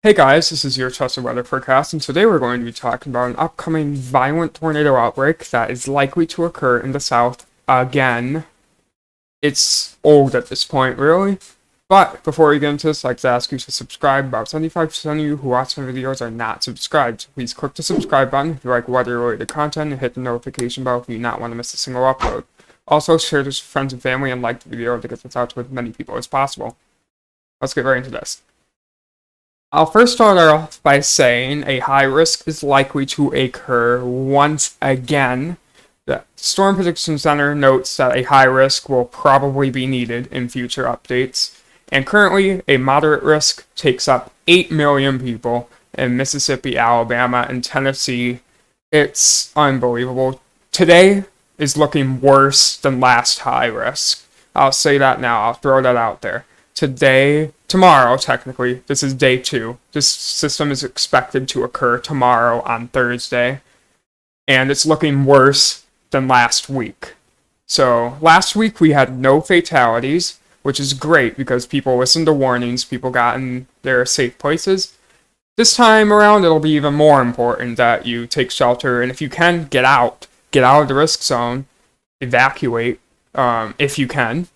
Hey guys, this is your trusted weather forecast, and today we're going to be talking about an upcoming violent tornado outbreak that is likely to occur in the south again. It's old at this point, really. But before we get into this, I'd like to ask you to subscribe. About 75% of you who watch my videos are not subscribed. So please click the subscribe button if you like weather-related content and hit the notification bell if you do not want to miss a single upload. Also, share this with friends and family and like the video to get this out to as many people as possible. Let's get right into this. I'll first start off by saying a high risk is likely to occur once again. The Storm Prediction Center notes that a high risk will probably be needed in future updates, and currently a moderate risk takes up 8 million people in Mississippi, Alabama, and Tennessee. It's unbelievable. Today is looking worse than last high risk. I'll say that now, I'll throw that out there. Tomorrow, technically, this is day 2. This system is expected to occur tomorrow on Thursday, and it's looking worse than last week. So, last week we had no fatalities, which is great because people listened to warnings, people got in their safe places. This time around, it'll be even more important that you take shelter, and if you can, get out of the risk zone, evacuate, if you can.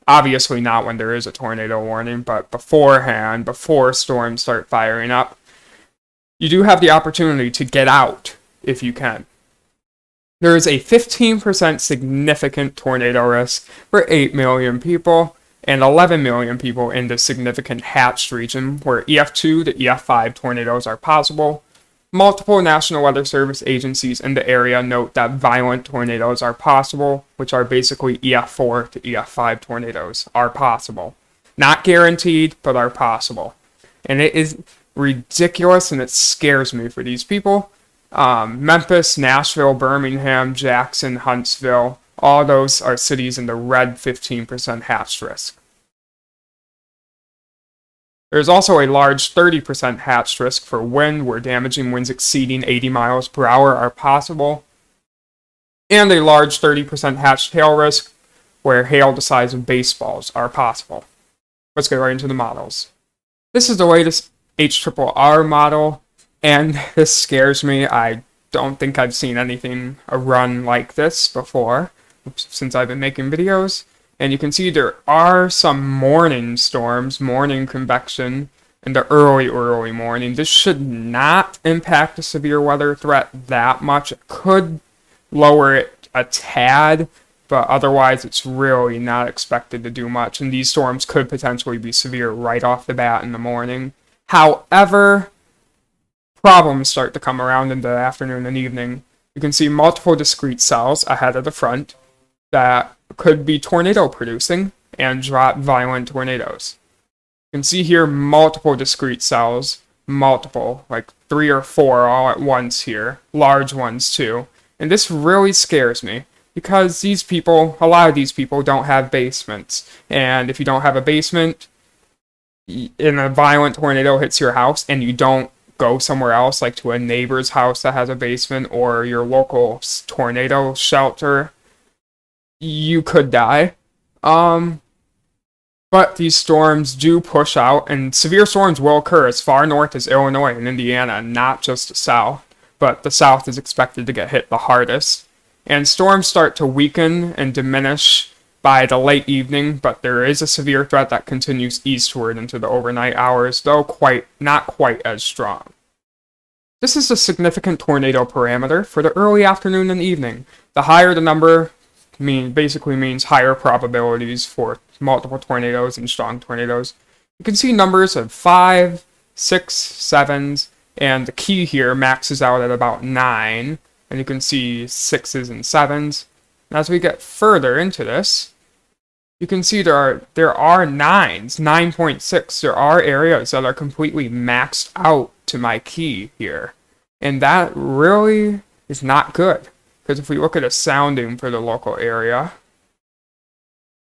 Obviously not when there is a tornado warning, but beforehand, before storms start firing up, you do have the opportunity to get out if you can. There is a 15% significant tornado risk for 8 million people and 11 million people in the significant hatched region where EF2 to EF5 tornadoes are possible. Multiple National Weather Service agencies in the area note that violent tornadoes are possible, which are basically EF4 to EF5 tornadoes are possible. Not guaranteed, but are possible. And it is ridiculous, and it scares me for these people. Memphis, Nashville, Birmingham, Jackson, Huntsville, all those are cities in the red 15% hatched risk. There's also a large 30% hatched risk for wind, where damaging winds exceeding 80 miles per hour are possible, and a large 30% hatched hail risk, where hail the size of baseballs are possible. Let's get right into the models. This is the latest HRRR model, and this scares me. I don't think I've seen anything run like this before since I've been making videos. And you can see there are some morning storms, morning convection in the early morning. This should not impact the severe weather threat that much. It could lower it a tad, but otherwise it's really not expected to do much. And these storms could potentially be severe right off the bat in the morning. However, problems start to come around in the afternoon and evening. You can see multiple discrete cells ahead of the front that could be tornado producing and drop violent tornadoes. You can see here multiple discrete cells, like 3 or 4 all at once here, large ones too. And this really scares me because a lot of these people don't have basements. And if you don't have a basement and a violent tornado hits your house and you don't go somewhere else, like to a neighbor's house that has a basement or your local tornado shelter, you could die. But these storms do push out, and severe storms will occur as far north as Illinois and Indiana, not just the south. But the south is expected to get hit the hardest. And storms start to weaken and diminish by the late evening, but there is a severe threat that continues eastward into the overnight hours, though not quite as strong. This is a significant tornado parameter for the early afternoon and evening. The higher the number, basically means higher probabilities for multiple tornadoes and strong tornadoes. You can see numbers of 5, 6, 7s, and the key here maxes out at about 9, and you can see 6s and 7s. And as we get further into this, you can see there are 9s, 9.6. There are areas that are completely maxed out to my key here, and that really is not good. Because if we look at a sounding for the local area,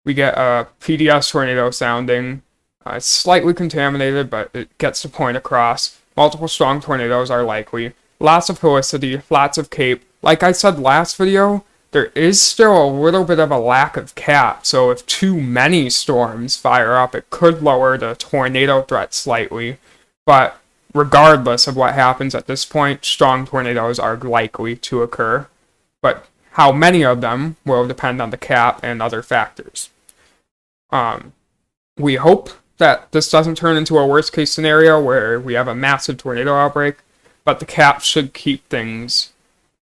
we get a PDS tornado sounding. It's slightly contaminated, but it gets the point across. Multiple strong tornadoes are likely. Lots of helicity, lots of CAPE. Like I said last video, there is still a little bit of a lack of cap. So if too many storms fire up, it could lower the tornado threat slightly. But regardless of what happens at this point, strong tornadoes are likely to occur. But how many of them will depend on the cap and other factors. We hope that this doesn't turn into a worst case scenario where we have a massive tornado outbreak, but the cap should keep things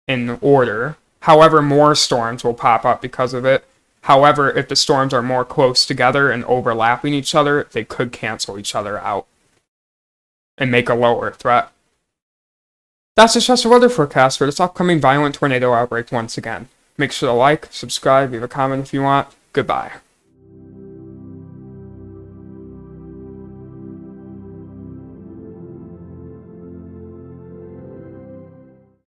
in order. However, more storms will pop up because of it. However, if the storms are more close together and overlapping each other, they could cancel each other out and make a lower threat. That's just a weather forecast for this upcoming violent tornado outbreak once again. Make sure to like, subscribe, leave a comment if you want. Goodbye.